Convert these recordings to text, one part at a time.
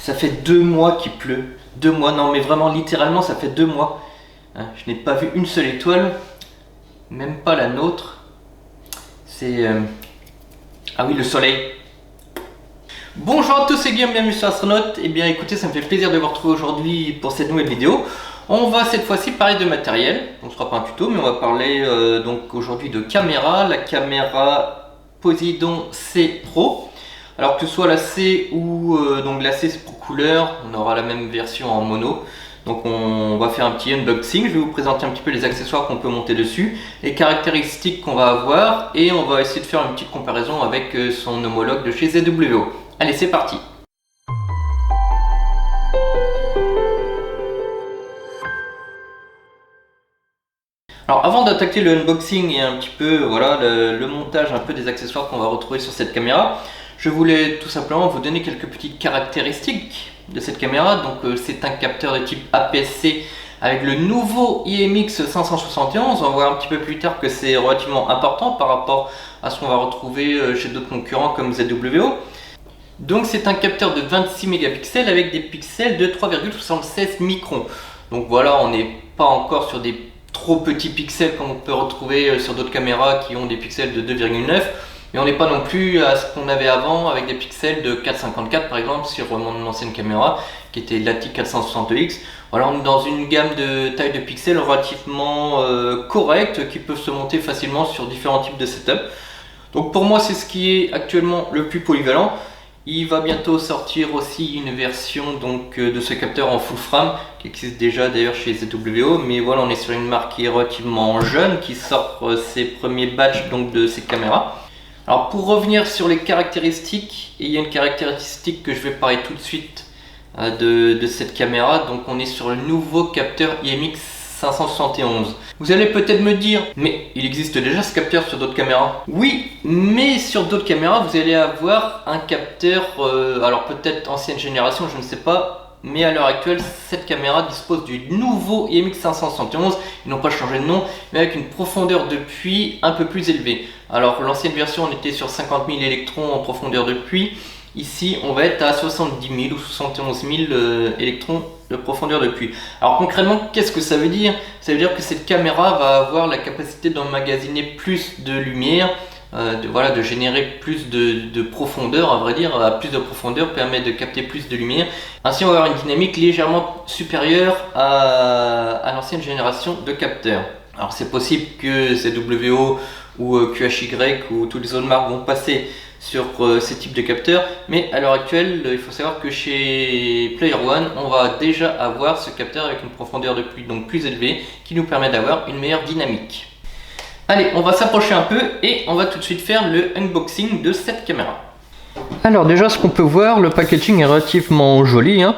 Ça fait 2 mois qu'il pleut. 2 mois, non mais vraiment littéralement ça fait 2 mois. Hein, je n'ai pas vu une seule étoile. Même pas la nôtre. C'est... Ah oui, le soleil. Bonjour à tous et bienvenue sur Astronaute. Et bien écoutez, ça me fait plaisir de vous retrouver aujourd'hui pour cette nouvelle vidéo. On va cette fois-ci parler de matériel. Donc ce sera pas un tuto, mais on va parler donc aujourd'hui de caméra. La caméra Poseidon C Pro. Alors que ce soit la C ou donc la C pour couleur, on aura la même version en mono. Donc on va faire un petit unboxing, je vais vous présenter un petit peu les accessoires qu'on peut monter dessus, les caractéristiques qu'on va avoir et on va essayer de faire une petite comparaison avec son homologue de chez ZWO. Allez, c'est parti! Alors avant d'attaquer le unboxing et un petit peu voilà, le montage un peu des accessoires qu'on va retrouver sur cette caméra, je voulais tout simplement vous donner quelques petites caractéristiques de cette caméra. Donc c'est un capteur de type APS-C avec le nouveau IMX 571. On va voir un petit peu plus tard que c'est relativement important par rapport à ce qu'on va retrouver chez d'autres concurrents comme ZWO. Donc c'est un capteur de 26 mégapixels avec des pixels de 3,76 microns. Donc voilà, on n'est pas encore sur des trop petits pixels comme on peut retrouver sur d'autres caméras qui ont des pixels de 2,9. Mais on n'est pas non plus à ce qu'on avait avant avec des pixels de 4,54 par exemple sur mon ancienne caméra qui était l'ATI 460X. Voilà, on est dans une gamme de taille de pixels relativement correcte qui peuvent se monter facilement sur différents types de setup. Donc pour moi c'est ce qui est actuellement le plus polyvalent. Il va bientôt sortir aussi une version donc, de ce capteur en full frame qui existe déjà d'ailleurs chez ZWO, mais voilà, on est sur une marque qui est relativement jeune qui sort ses premiers batchs donc, de ces caméras. Alors pour revenir sur les caractéristiques, il y a une caractéristique que je vais parler tout de suite de cette caméra. Donc on est sur le nouveau capteur IMX 571. Vous allez peut-être me dire, mais il existe déjà ce capteur sur d'autres caméras. Oui, mais sur d'autres caméras vous allez avoir un capteur, alors peut-être ancienne génération, je ne sais pas. Mais à l'heure actuelle, cette caméra dispose du nouveau IMX 571. Ils n'ont pas changé de nom, mais avec une profondeur de puits un peu plus élevée. Alors l'ancienne version, on était sur 50 000 électrons en profondeur de puits. Ici, on va être à 70 000 ou 71 000 électrons de profondeur de puits. Alors concrètement, qu'est-ce que ça veut dire? Ça veut dire que cette caméra va avoir la capacité d'emmagasiner plus de lumière, de générer plus de profondeur, à vrai dire, plus de profondeur permet de capter plus de lumière. Ainsi on va avoir une dynamique légèrement supérieure à l'ancienne génération de capteurs. Alors c'est possible que ZWO ou QHY ou toutes les autres marques vont passer sur ces types de capteurs, mais à l'heure actuelle il faut savoir que chez Player One on va déjà avoir ce capteur avec une profondeur de puits donc plus élevée qui nous permet d'avoir une meilleure dynamique. Allez, on va s'approcher un peu et on va tout de suite faire le unboxing de cette caméra. Alors déjà ce qu'on peut voir, le packaging est relativement joli, hein.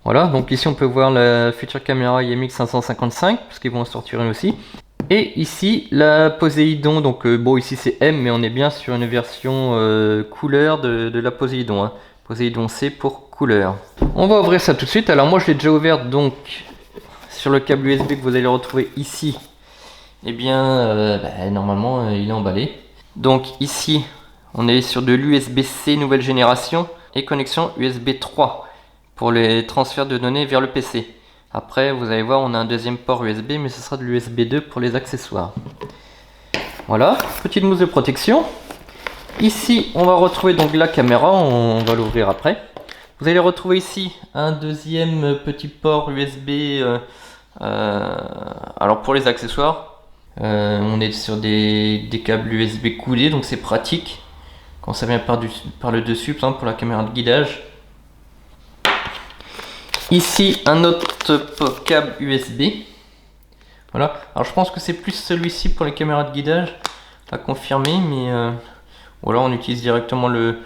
Voilà, donc ici on peut voir la future caméra IMX 555 parce qu'ils vont en sortir une aussi. Et ici la Poseidon, donc bon ici c'est M mais on est bien sur une version couleur de la Poseidon, hein. Poseidon C pour couleur. On va ouvrir ça tout de suite. Alors moi je l'ai déjà ouvert donc sur le câble USB que vous allez retrouver ici. Et bien normalement il est emballé. Donc ici on est sur de l'USB-C nouvelle génération et connexion USB 3 pour les transferts de données vers le PC. Après vous allez voir on a un deuxième port USB mais ce sera de l'USB 2 pour les accessoires. Voilà, petite mousse de protection. Ici on va retrouver donc la caméra, on va l'ouvrir après. Vous allez retrouver ici un deuxième petit port USB alors pour les accessoires. On est sur des câbles USB coulés donc c'est pratique quand ça vient par le dessus, par exemple pour la caméra de guidage. Ici un autre câble USB. Voilà, alors je pense que c'est plus celui-ci pour les caméras de guidage à confirmer, mais voilà, on utilise directement le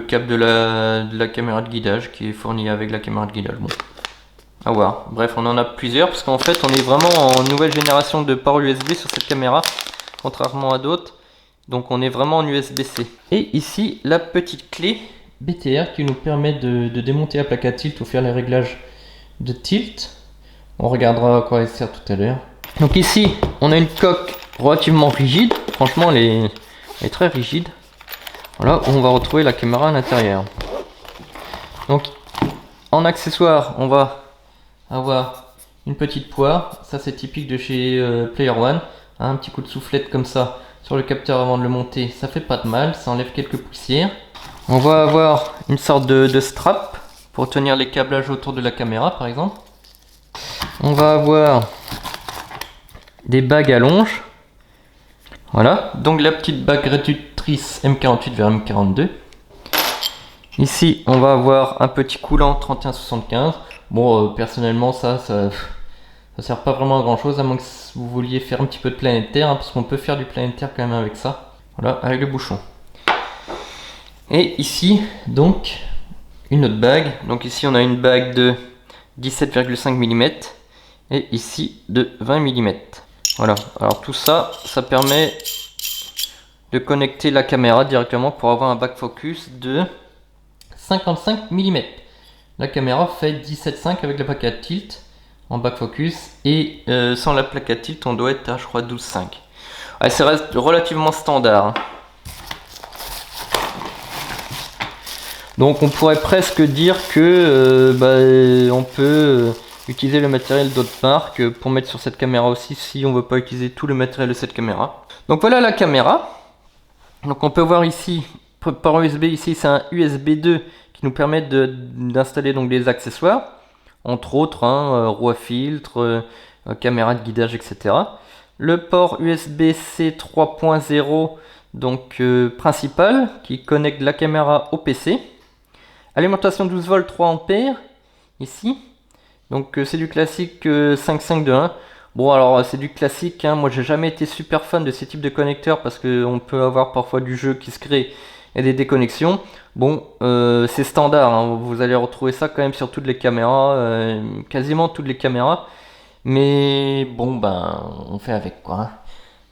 câble de la caméra de guidage qui est fourni avec la caméra de guidage. Bon, à voir. Bref, on en a plusieurs parce qu'en fait on est vraiment en nouvelle génération de port USB sur cette caméra contrairement à d'autres. Donc on est vraiment en USB-C. Et ici la petite clé BTR qui nous permet de démonter la plaque à tilt ou faire les réglages de tilt. On regardera à quoi elle sert tout à l'heure. Donc ici on a une coque relativement rigide. Franchement elle est très rigide. Voilà, où on va retrouver la caméra à l'intérieur. Donc en accessoire, on va avoir une petite poire. Ça c'est typique de chez Player One. Un petit coup de soufflette comme ça sur le capteur avant de le monter, ça fait pas de mal, ça enlève quelques poussières. On va avoir une sorte de strap pour tenir les câblages autour de la caméra par exemple. On va avoir des bagues à longe. Voilà, donc la petite bague réductrice M48 vers M42. Ici, on va avoir un petit coulant 3175. Bon, personnellement, ça sert pas vraiment à grand chose, à moins que vous vouliez faire un petit peu de planétaire, hein, parce qu'on peut faire du planétaire quand même avec ça. Voilà, avec le bouchon. Et ici, donc, une autre bague. Donc ici, on a une bague de 17,5 mm et ici de 20 mm. Voilà, alors tout ça, ça permet de connecter la caméra directement pour avoir un back focus de 55 mm. La caméra fait 17,5 avec la plaque à tilt en back focus et sans la plaque à tilt, on doit être à je crois 12,5. Ouais, ça reste relativement standard. Hein. Donc on pourrait presque dire que on peut utiliser le matériel d'autres marques pour mettre sur cette caméra aussi si on veut pas utiliser tout le matériel de cette caméra. Donc voilà la caméra. Donc on peut voir ici par USB, ici c'est un USB 2 qui nous permet d'installer donc des accessoires, entre autres roue à filtre, caméra de guidage, etc. Le port USB-C 3.0 donc principal qui connecte la caméra au PC. Alimentation 12 volts 3 ampères ici. Donc c'est du classique 5.5.2.1. Bon alors c'est du classique, hein. Moi j'ai jamais été super fan de ces types de connecteurs parce qu'on peut avoir parfois du jeu qui se crée et des déconnexions. Bon c'est standard, hein. Vous allez retrouver ça quand même sur toutes les caméras, quasiment toutes les caméras. Mais bon on fait avec quoi.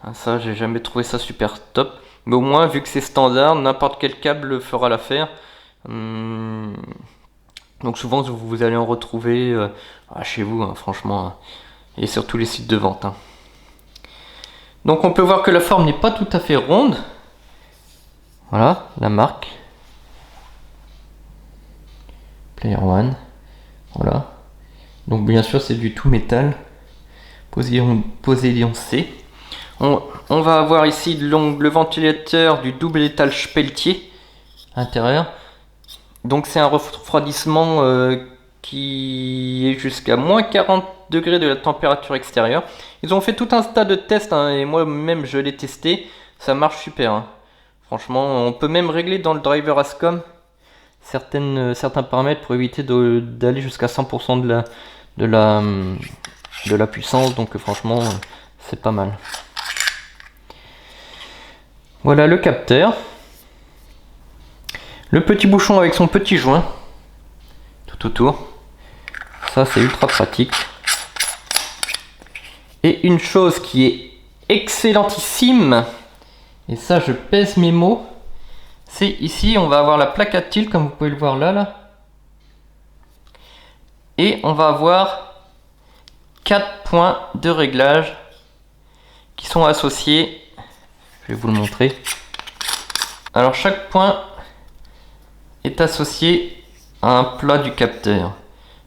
Hein. Ça j'ai jamais trouvé ça super top. Mais au moins vu que c'est standard, n'importe quel câble fera l'affaire. Donc souvent vous allez en retrouver chez vous, hein, franchement, hein, et sur tous les sites de vente. Hein. Donc on peut voir que la forme n'est pas tout à fait ronde. Voilà la marque Player One. Voilà. Donc bien sûr c'est du tout métal. Poséion C. On va avoir ici le ventilateur du double étage Peltier intérieur. Donc c'est un refroidissement qui est jusqu'à moins 40 degrés de la température extérieure. Ils ont fait tout un tas de tests, hein, et moi-même je l'ai testé. Ça marche super. Hein. Franchement, on peut même régler dans le driver ASCOM certains paramètres pour éviter d'aller jusqu'à 100% de la puissance. Donc franchement, c'est pas mal. Voilà le capteur. Le petit bouchon avec son petit joint tout autour. Ça c'est ultra pratique. Et une chose qui est excellentissime, et ça je pèse mes mots, c'est ici on va avoir la plaque à tilt comme vous pouvez le voir là. Et on va avoir 4 points de réglage qui sont associés. Je vais vous le montrer. Alors chaque point est associé à un plat du capteur.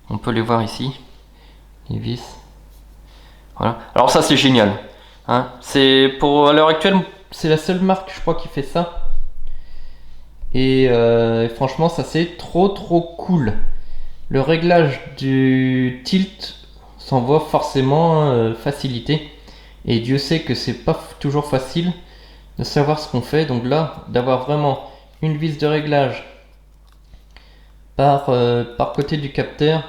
On peut les voir ici, les vis. Voilà. Alors ça c'est génial. Hein. C'est à l'heure actuelle, c'est la seule marque je crois qui fait ça. Et franchement ça c'est trop cool. Le réglage du tilt s'en voit forcément facilité. Et Dieu sait que c'est pas toujours facile de savoir ce qu'on fait. Donc là, d'avoir vraiment une vis de réglage par côté du capteur,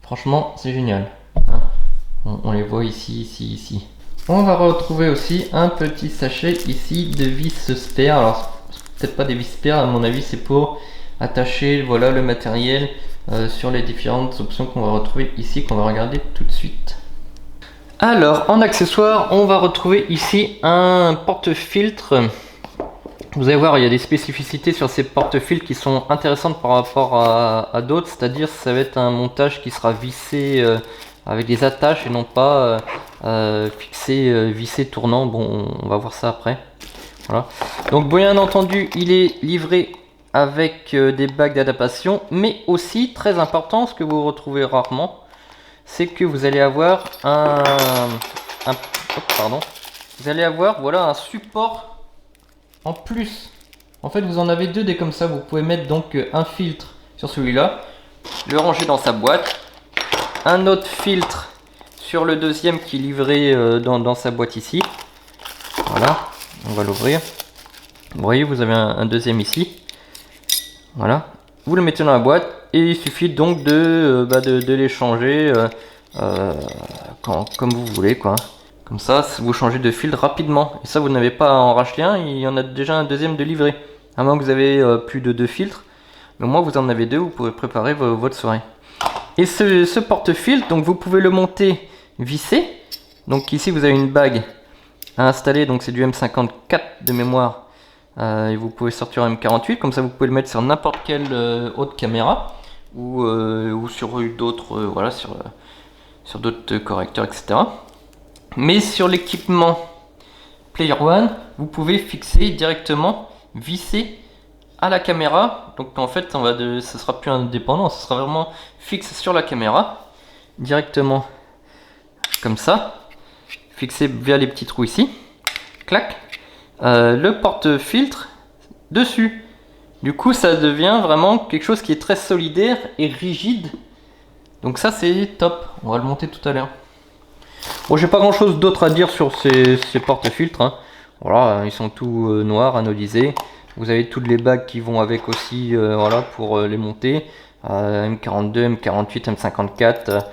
franchement c'est génial. Hein. On les voit ici. On va retrouver aussi un petit sachet ici de vis spare. Alors peut-être pas des vis spare, à mon avis c'est pour attacher voilà, le matériel sur les différentes options qu'on va retrouver ici, qu'on va regarder tout de suite. Alors en accessoire, on va retrouver ici un porte-filtre. Vous allez voir, il y a des spécificités sur ces porte-filtres qui sont intéressantes par rapport à d'autres, c'est-à-dire ça va être un montage qui sera vissé avec des attaches et non pas fixé, vissé, tournant. Bon, on va voir ça après. Voilà. Donc bien entendu, il est livré avec des bagues d'adaptation, mais aussi très important, ce que vous retrouvez rarement, c'est que vous allez avoir vous allez avoir voilà un support en plus. En fait, vous en avez deux des comme ça. Vous pouvez mettre donc un filtre sur celui-là, le ranger dans sa boîte, un autre filtre sur le deuxième qui est livré dans sa boîte ici. Voilà, on va l'ouvrir. Vous voyez, vous avez un deuxième ici. Voilà, vous le mettez dans la boîte et il suffit donc de les changer comme vous voulez, quoi. Comme ça, vous changez de filtre rapidement. Et ça, vous n'avez pas à en racheter un, il y en a déjà un deuxième de livré. À moins que vous avez plus de 2 filtres. Mais au moins, vous en avez 2, vous pourrez préparer votre soirée. Et ce porte-filtre, donc vous pouvez le monter vissé. Donc ici, vous avez une bague à installer, donc c'est du M54 de mémoire. Et vous pouvez sortir un M48, comme ça vous pouvez le mettre sur n'importe quelle autre caméra ou sur d'autres voilà, sur d'autres correcteurs, etc. Mais sur l'équipement Player One, vous pouvez fixer directement, visser à la caméra. Donc en fait, ce sera plus indépendant, ce sera vraiment fixe sur la caméra directement, comme ça, fixé via les petits trous ici. Clac. Le porte-filtre dessus. Du coup, ça devient vraiment quelque chose qui est très solidaire et rigide. Donc ça, c'est top. On va le monter tout à l'heure. Bon, j'ai pas grand chose d'autre à dire sur ces porte-filtres. Hein. Voilà, ils sont tous noirs, anodisés. Vous avez toutes les bagues qui vont avec aussi, voilà, pour les monter. M42, M48, M54.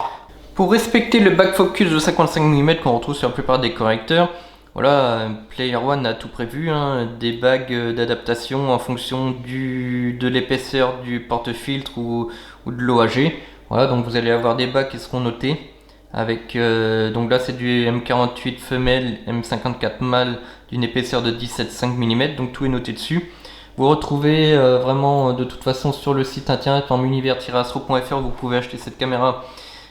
Pour respecter le back focus de 55 mm qu'on retrouve sur la plupart des correcteurs, voilà, Player One a tout prévu, hein, des bagues d'adaptation en fonction de l'épaisseur du porte-filtre ou de l'OAG. Voilà, donc vous allez avoir des bagues qui seront notées avec, donc là c'est du M48 femelle, M54 mâle d'une épaisseur de 17,5 mm, donc tout est noté dessus. Vous retrouvez vraiment de toute façon sur le site internet en univers-astro.fr, vous pouvez acheter cette caméra,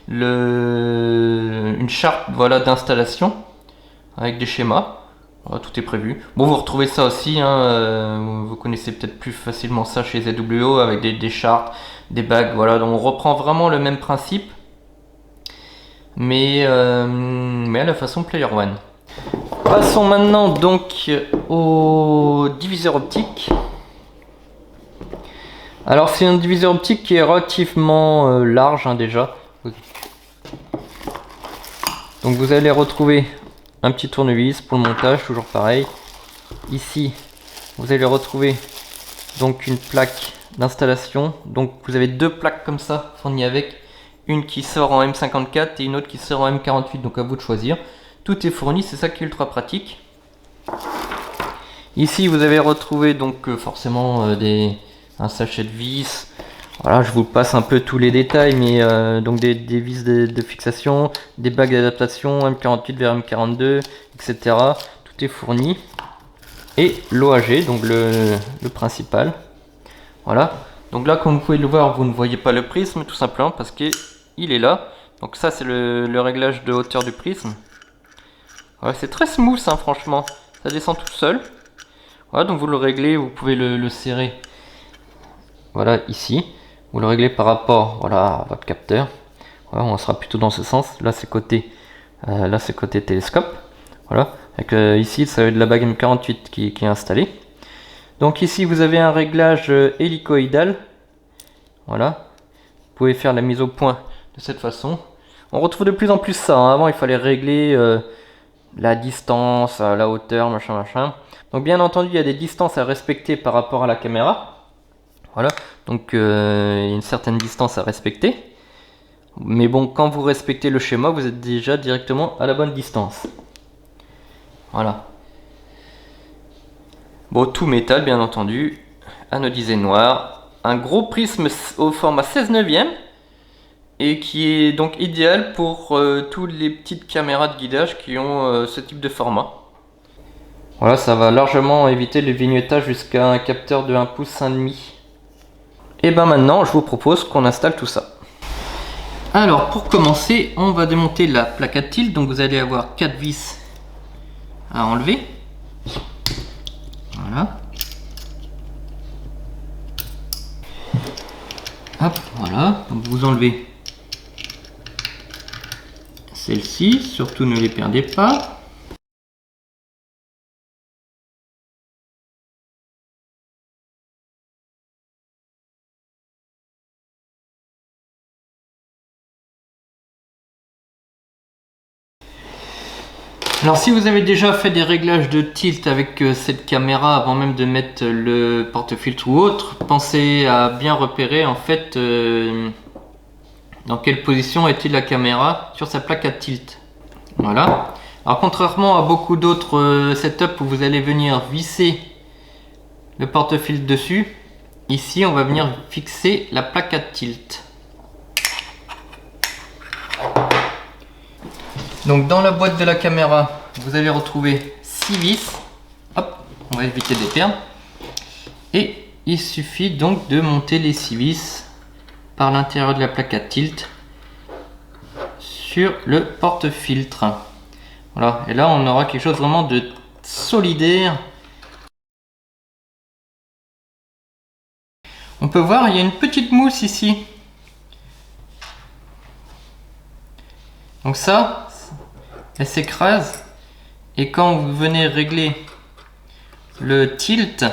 une charte voilà, d'installation avec des schémas. Voilà, tout est prévu. Bon, vous retrouvez ça aussi, hein, vous connaissez peut-être plus facilement ça chez ZWO avec des chartes, des bagues, voilà, donc on reprend vraiment le même principe, mais à la façon Player One. Passons maintenant donc au diviseur optique. Alors c'est un diviseur optique qui est relativement large, hein, déjà. Donc vous allez retrouver un petit tournevis pour le montage, toujours pareil. Ici, vous allez retrouver donc une plaque d'installation. Donc vous avez deux plaques comme ça fournies avec, une qui sort en M54 et une autre qui sort en M48. Donc à vous de choisir. Tout est fourni, c'est ça qui est ultra pratique. Ici, vous avez retrouvé donc forcément un sachet de vis. Voilà, je vous passe un peu tous les détails, mais donc des vis de fixation, des bagues d'adaptation, M48 vers M42, etc. Tout est fourni. Et l'OAG, donc le principal. Voilà. Donc là, comme vous pouvez le voir, vous ne voyez pas le prisme, tout simplement parce qu'il est là. Donc ça, c'est le réglage de hauteur du prisme. Voilà, c'est très smooth, hein, franchement. Ça descend tout seul. Voilà, donc vous le réglez, vous pouvez le serrer. Voilà, ici. Vous le réglez par rapport, voilà, à votre capteur. Voilà, on sera plutôt dans ce sens. Là, c'est côté télescope. Voilà. Avec, ici, ça va être de la bague M48 qui est installée. Donc ici, vous avez un réglage hélicoïdal. Voilà. Vous pouvez faire la mise au point de cette façon. On retrouve de plus en plus ça. Hein. Avant, il fallait régler la distance, la hauteur, machin. Donc bien entendu, il y a des distances à respecter par rapport à la caméra. Voilà, donc il y a une certaine distance à respecter. Mais bon, quand vous respectez le schéma, vous êtes déjà directement à la bonne distance. Voilà. Bon, tout métal, bien entendu. Anodisé noir. Un gros prisme au format 16 neuvième. Et qui est donc idéal pour toutes les petites caméras de guidage qui ont ce type de format. Voilà, ça va largement éviter le vignettage jusqu'à un capteur de 1,5 pouce. Et ben maintenant, je vous propose qu'on installe tout ça. Alors, pour commencer, on va démonter la plaque à tilt. Donc vous allez avoir 4 vis à enlever. Voilà. Hop, voilà. Donc vous enlevez celle-ci, surtout ne les perdez pas. Alors si vous avez déjà fait des réglages de tilt avec cette caméra avant même de mettre le porte-filtre ou autre, pensez à bien repérer en fait dans quelle position était la caméra sur sa plaque à tilt. Voilà. Alors contrairement à beaucoup d'autres setups où vous allez venir visser le porte-filtre dessus, ici on va venir fixer la plaque à tilt. Donc dans la boîte de la caméra, vous allez retrouver 6 vis. Hop, on va éviter des perles. Et il suffit donc de monter les 6 vis par l'intérieur de la plaque à tilt sur le porte-filtre. Voilà, et là on aura quelque chose vraiment de solidaire. On peut voir, il y a une petite mousse ici. Donc ça, elle s'écrase. Et quand vous venez régler le tilt,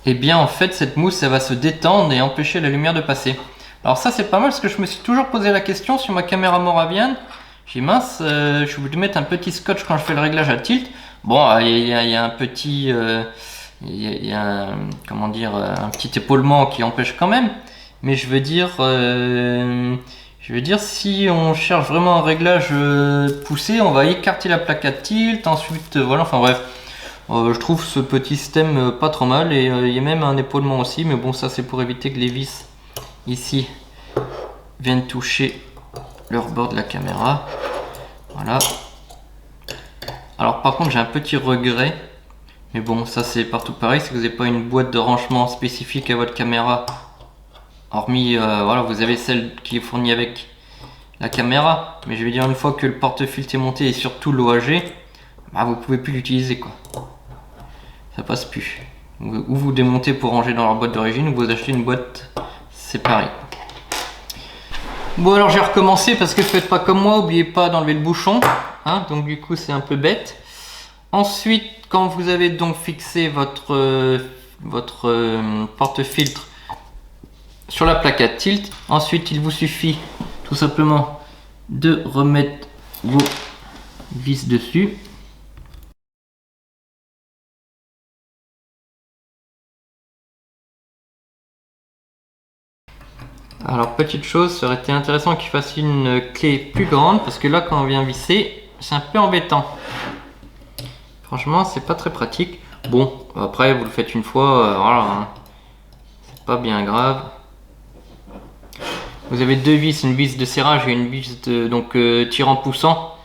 et bien en fait cette mousse elle va se détendre et empêcher la lumière de passer. Alors ça c'est pas mal parce que je me suis toujours posé la question sur ma caméra Moravian. J'ai dit mince, je voulais mettre un petit scotch quand je fais le réglage à tilt. Bon, il y a un petit, il y a un, comment dire, un petit épaulement qui empêche quand même. Mais je veux dire, si on cherche vraiment un réglage poussé, on va écarter la plaque à tilt. Ensuite, voilà, enfin bref. Je trouve ce petit système pas trop mal et il y a même un épaulement aussi, mais bon, ça c'est pour éviter que les vis ici viennent toucher le rebord de la caméra. Voilà. Alors par contre j'ai un petit regret, mais bon ça c'est partout pareil, si vous n'avez pas une boîte de rangement spécifique à votre caméra, hormis voilà, vous avez celle qui est fournie avec la caméra, mais je veux dire une fois que le porte-filtre est monté et surtout l'OAG, bah, vous pouvez plus l'utiliser quoi. Ça passe plus. Ou vous démontez pour ranger dans leur boîte d'origine, ou vous achetez une boîte séparée. Bon alors j'ai recommencé parce que faites pas comme moi, n'oubliez pas d'enlever le bouchon, hein, donc du coup c'est un peu bête. Ensuite quand vous avez donc fixé votre porte-filtre sur la plaque à tilt, ensuite il vous suffit tout simplement de remettre vos vis dessus. Alors petite chose, ça aurait été intéressant qu'il fasse une clé plus grande parce que là quand on vient visser, c'est un peu embêtant. Franchement c'est pas très pratique. Bon après vous le faites une fois, voilà, hein. C'est pas bien grave. Vous avez deux vis, une vis de serrage et une vis de donc tirant poussant.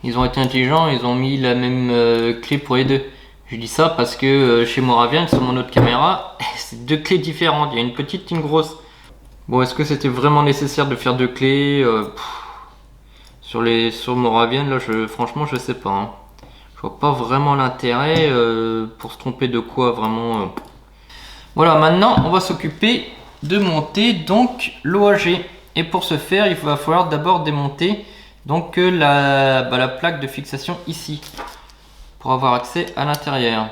Ils ont été intelligents, ils ont mis la même clé pour les deux. Je dis ça parce que chez Moravian sur mon autre caméra, c'est deux clés différentes, il y a une petite et une grosse. Bon, est-ce que c'était vraiment nécessaire de faire deux clés sur Moravian là, franchement, je sais pas. Hein. Je vois pas vraiment l'intérêt pour se tromper de quoi vraiment. Voilà, maintenant on va s'occuper de monter donc l'OAG. Et pour ce faire, il va falloir d'abord démonter donc la plaque de fixation ici pour avoir accès à l'intérieur.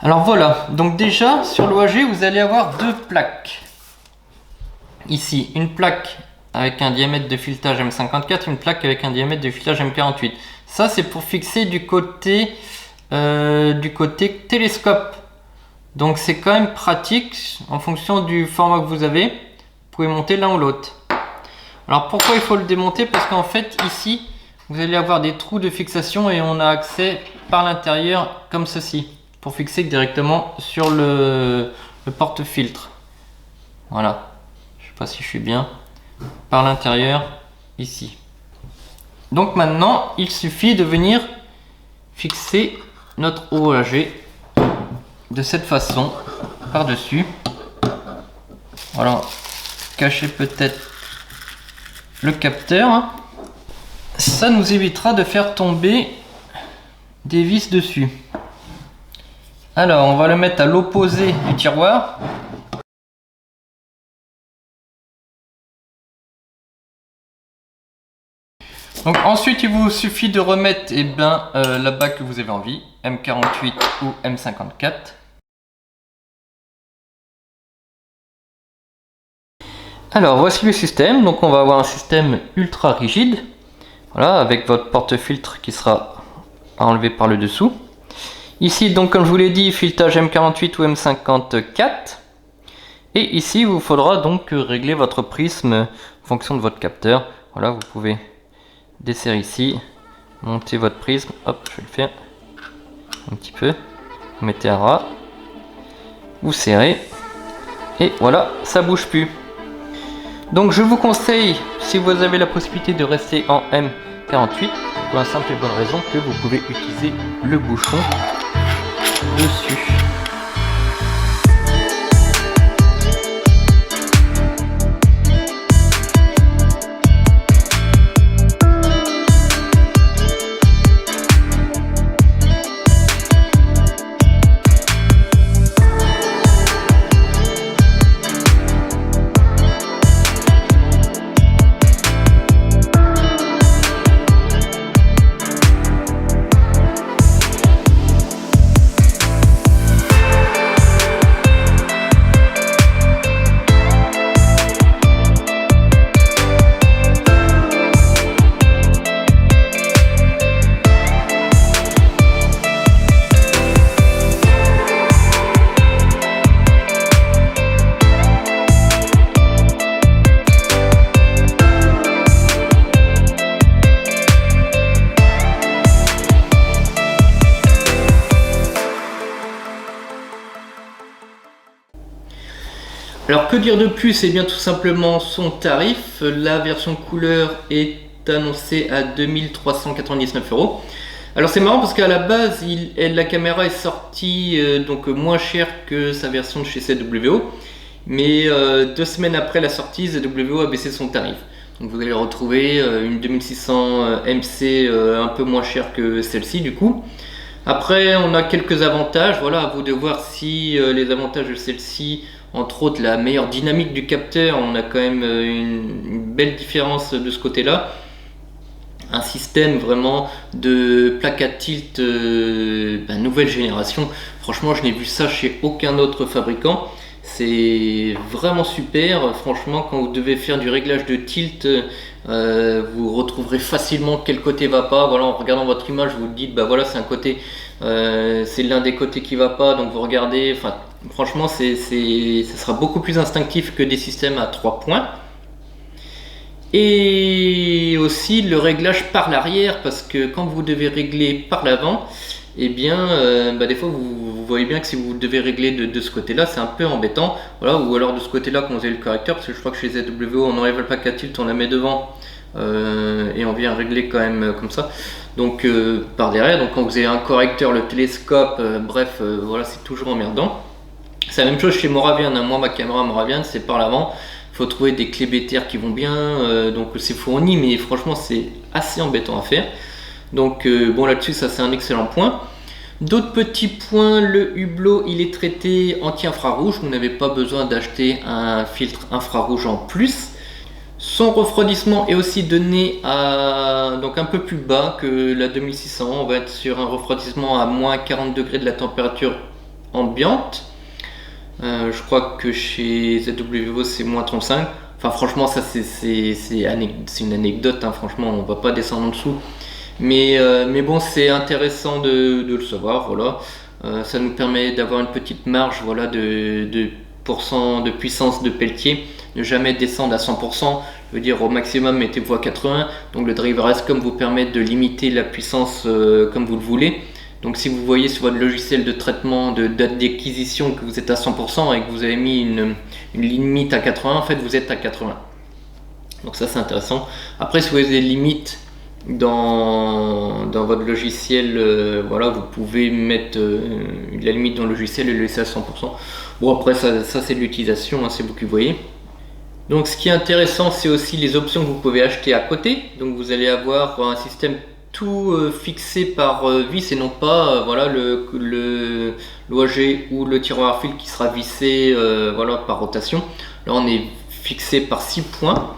Alors voilà, donc déjà sur l'OAG vous allez avoir deux plaques. Ici, une plaque avec un diamètre de filetage M54, une plaque avec un diamètre de filetage M48. Ça c'est pour fixer du côté télescope. Donc c'est quand même pratique en fonction du format que vous avez. Vous pouvez monter l'un ou l'autre. Alors pourquoi il faut le démonter? Parce qu'en fait ici vous allez avoir des trous de fixation et on a accès par l'intérieur comme ceci pour fixer directement sur le porte-filtre. Voilà, je sais pas si je suis bien, par l'intérieur ici. Donc maintenant il suffit de venir fixer notre OAG de cette façon par dessus. Voilà, cacher peut-être le capteur. Ça nous évitera de faire tomber des vis dessus. Alors, on va le mettre à l'opposé du tiroir. Donc ensuite, il vous suffit de remettre la bague que vous avez envie, M48 ou M54. Alors voici le système. Donc on va avoir un système ultra rigide, voilà, avec votre porte-filtre qui sera enlevé par le dessous. Ici, donc comme je vous l'ai dit, filetage M48 ou M54. Et ici, il vous faudra donc régler votre prisme en fonction de votre capteur. Voilà, vous pouvez desserrer ici, monter votre prisme. Hop, je vais le faire un petit peu. Vous mettez à ras, vous serrez, et voilà, ça bouge plus. Donc je vous conseille, si vous avez la possibilité de rester en M48, pour la simple et bonne raison que vous pouvez utiliser le bouchon dessus. Alors que dire de plus? Eh bien tout simplement son tarif. La version couleur est annoncée à 2399 €. Alors c'est marrant parce qu'à la base la caméra est sortie donc moins cher que sa version de chez ZWO, mais 2 semaines après la sortie, ZWO a baissé son tarif. Donc vous allez retrouver une 2600 MC un peu moins chère que celle-ci du coup. Après on a quelques avantages, voilà, à vous de voir si les avantages de celle-ci, entre autres la meilleure dynamique du capteur, on a quand même une belle différence de ce côté-là. Un système vraiment de plaque à tilt nouvelle génération, franchement je n'ai vu ça chez aucun autre fabricant. C'est vraiment super, franchement quand vous devez faire du réglage de tilt, vous retrouverez facilement quel côté va pas. Voilà, en regardant votre image vous vous dites bah voilà c'est un côté, c'est l'un des côtés qui va pas, donc vous regardez, enfin franchement ça sera beaucoup plus instinctif que des systèmes à 3 points. Et aussi le réglage par l'arrière, parce que quand vous devez régler par l'avant, et bien des fois vous voyez bien que si vous devez régler de ce côté là c'est un peu embêtant, voilà, ou alors de ce côté là quand vous avez le correcteur, parce que je crois que chez ZWO on enlève le plaque à tilt, on la met devant et on vient régler quand même comme ça, donc par derrière, donc quand vous avez un correcteur, le télescope, bref voilà, c'est toujours emmerdant. C'est la même chose chez Moravian, hein. Moi ma caméra Moravian c'est par l'avant, il faut trouver des clés BTR qui vont bien, donc c'est fourni, mais franchement c'est assez embêtant à faire. Donc bon là-dessus ça c'est un excellent point. D'autres petits points, le hublot il est traité anti-infrarouge, vous n'avez pas besoin d'acheter un filtre infrarouge en plus. Son refroidissement est aussi donné donc un peu plus bas que la 2600, on va être sur un refroidissement à moins 40 degrés de la température ambiante. Je crois que chez ZWO c'est moins 35. Enfin franchement ça c'est une anecdote, hein. Franchement on va pas descendre en dessous. Mais bon c'est intéressant de le savoir, voilà. Ça nous permet d'avoir une petite marge, voilà, de puissance de peltier. Ne jamais descendre à 100%, je veux dire au maximum mettez-vous à 80. Donc le driver S-COM vous permet de limiter la puissance comme vous le voulez. Donc si vous voyez sur votre logiciel de traitement de date d'acquisition que vous êtes à 100% et que vous avez mis une limite à 80, en fait vous êtes à 80. Donc ça c'est intéressant. Après si vous avez des limites dans votre logiciel, voilà, vous pouvez mettre la limite dans le logiciel et le laisser à 100%. Bon après ça c'est de l'utilisation, hein, c'est vous qui voyez. Donc ce qui est intéressant c'est aussi les options que vous pouvez acheter à côté. Donc vous allez avoir un système tout fixé par vis et non pas voilà, l'OAG ou le tiroir à fil qui sera vissé voilà, par rotation. Là on est fixé par 6 points.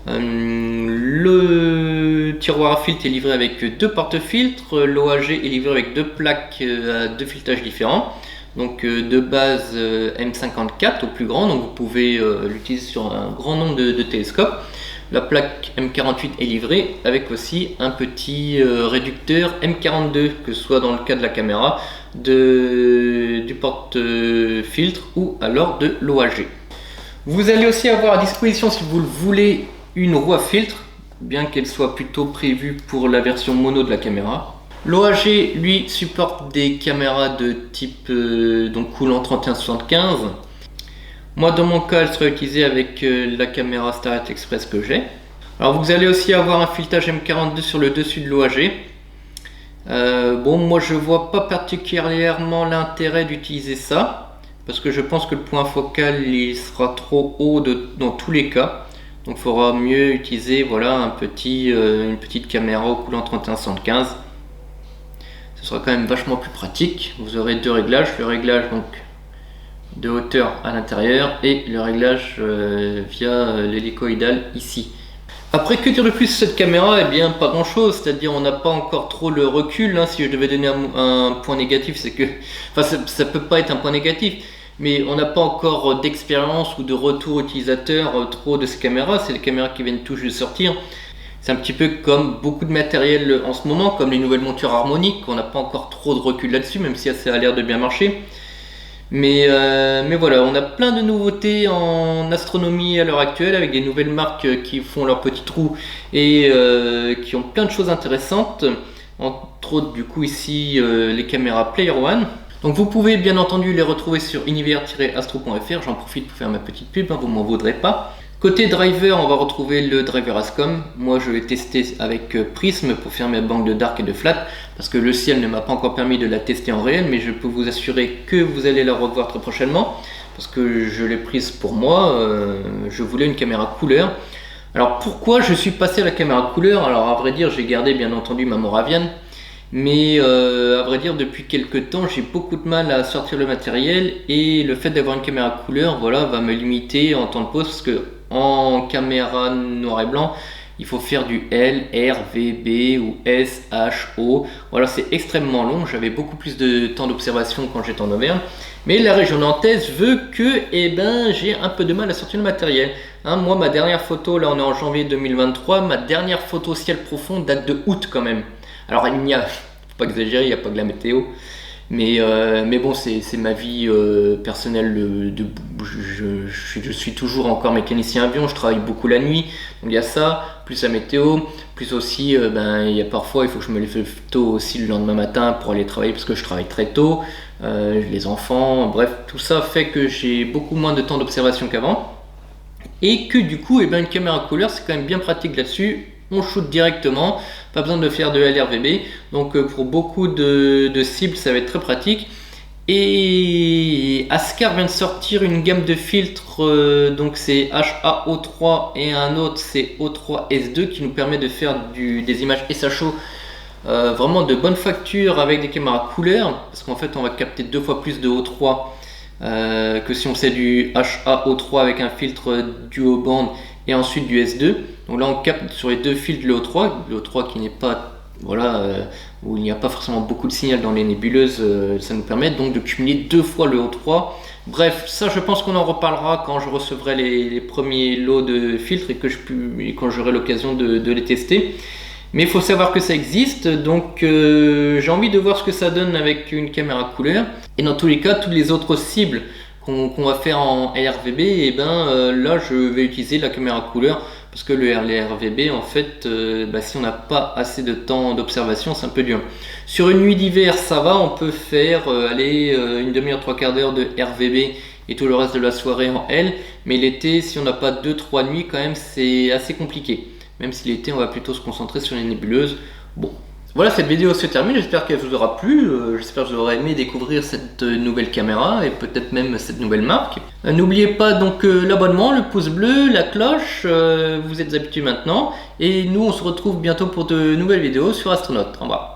Le tiroir à filtre est livré avec 2 porte-filtres, l'OAG est livré avec 2 plaques à 2 filettages différents, donc de base M54 au plus grand, donc vous pouvez l'utiliser sur un grand nombre de télescopes. La plaque M48 est livrée avec aussi un petit réducteur M42, que ce soit dans le cas de la caméra, du porte-filtre ou alors de l'OAG. Vous allez aussi avoir à disposition, si vous le voulez, une roue à filtre, bien qu'elle soit plutôt prévue pour la version mono de la caméra. L'OAG lui supporte des caméras de type donc coulant 31-75. Moi dans mon cas elle sera utilisée avec la caméra Starrett Express que j'ai. Alors vous allez aussi avoir un filetage M42 sur le dessus de l'OAG. Bon, moi je vois pas particulièrement l'intérêt d'utiliser ça, parce que je pense que le point focal il sera trop haut dans tous les cas. Donc il faudra mieux utiliser voilà, une petite caméra au coulant 31-75. Ce sera quand même vachement plus pratique. Vous aurez 2 réglages, le réglage donc de hauteur à l'intérieur et le réglage via l'hélicoïdal ici. Après, que dire de plus sur cette caméra? Eh bien pas grand chose, c'est-à-dire on n'a pas encore trop le recul, hein. Si je devais donner un point négatif, c'est que, enfin ça peut pas être un point négatif, mais on n'a pas encore d'expérience ou de retour utilisateur trop de ces caméras. C'est les caméras qui viennent tout juste de sortir. C'est un petit peu comme beaucoup de matériel en ce moment, comme les nouvelles montures harmoniques. On n'a pas encore trop de recul là-dessus, même si ça a l'air de bien marcher. Mais voilà, on a plein de nouveautés en astronomie à l'heure actuelle, avec des nouvelles marques qui font leurs petits trous et qui ont plein de choses intéressantes. Entre autres, du coup, ici, les caméras Player One. Donc vous pouvez bien entendu les retrouver sur univers-astro.fr, j'en profite pour faire ma petite pub, hein, vous m'en voudrez pas. Côté driver, on va retrouver le driver Ascom. Moi je l'ai testé avec Prism pour faire mes banques de dark et de flat, parce que le ciel ne m'a pas encore permis de la tester en réel, mais je peux vous assurer que vous allez la revoir très prochainement, parce que je l'ai prise pour moi, je voulais une caméra couleur. Alors pourquoi je suis passé à la caméra couleur? Alors à vrai dire, j'ai gardé bien entendu ma Moravian, mais à vrai dire depuis quelques temps j'ai beaucoup de mal à sortir le matériel, et le fait d'avoir une caméra couleur voilà, va me limiter en temps de pause, parce que en caméra noir et blanc il faut faire du L, R, V, B ou S, H, O, voilà, c'est extrêmement long. J'avais beaucoup plus de temps d'observation quand j'étais en Auvergne, mais la région nantaise veut que j'ai un peu de mal à sortir le matériel, hein. Moi ma dernière photo, là on est en janvier 2023, ma dernière photo ciel profond date de août quand même. Alors il n'y a, faut pas exagérer, il n'y a pas que la météo, mais bon, c'est ma vie personnelle. Je suis toujours encore mécanicien avion, je travaille beaucoup la nuit, donc il y a ça, plus la météo, plus aussi il y a parfois il faut que je me lève tôt aussi le lendemain matin pour aller travailler, parce que je travaille très tôt, les enfants, bref, tout ça fait que j'ai beaucoup moins de temps d'observation qu'avant, et que du coup une caméra couleur c'est quand même bien pratique là-dessus. On shoot directement, pas besoin de faire de LRVB, donc pour beaucoup de cibles ça va être très pratique. Et Askar vient de sortir une gamme de filtres, donc c'est HAO3 et un autre c'est O3S2 qui nous permet de faire des images SHO vraiment de bonne facture avec des caméras couleur, parce qu'en fait on va capter 2 fois plus de O3 que si on faisait du HAO3 avec un filtre duo band et ensuite du S2. Donc là on capte sur les 2 fils de l'O3 qui n'est pas, voilà, où il n'y a pas forcément beaucoup de signal dans les nébuleuses, ça nous permet donc de cumuler 2 fois le O3. Bref, ça je pense qu'on en reparlera quand je recevrai les premiers lots de filtres et quand j'aurai l'occasion de les tester. Mais il faut savoir que ça existe, donc j'ai envie de voir ce que ça donne avec une caméra couleur. Et dans tous les cas, toutes les autres cibles qu'on va faire en RVB, là je vais utiliser la caméra couleur, parce que le RVB en fait, si on n'a pas assez de temps d'observation, c'est un peu dur. Sur une nuit d'hiver ça va, on peut faire une demi-heure, 3/4 d'heure de RVB et tout le reste de la soirée en L, mais l'été, si on n'a pas 2-3 nuits quand même, c'est assez compliqué. Même si l'été on va plutôt se concentrer sur les nébuleuses. Bon, Voilà, cette vidéo se termine, j'espère qu'elle vous aura plu, j'espère que vous aurez aimé découvrir cette nouvelle caméra et peut-être même cette nouvelle marque. N'oubliez pas donc l'abonnement, le pouce bleu, la cloche, vous êtes habitués maintenant, et nous on se retrouve bientôt pour de nouvelles vidéos sur Astronaute. Au revoir.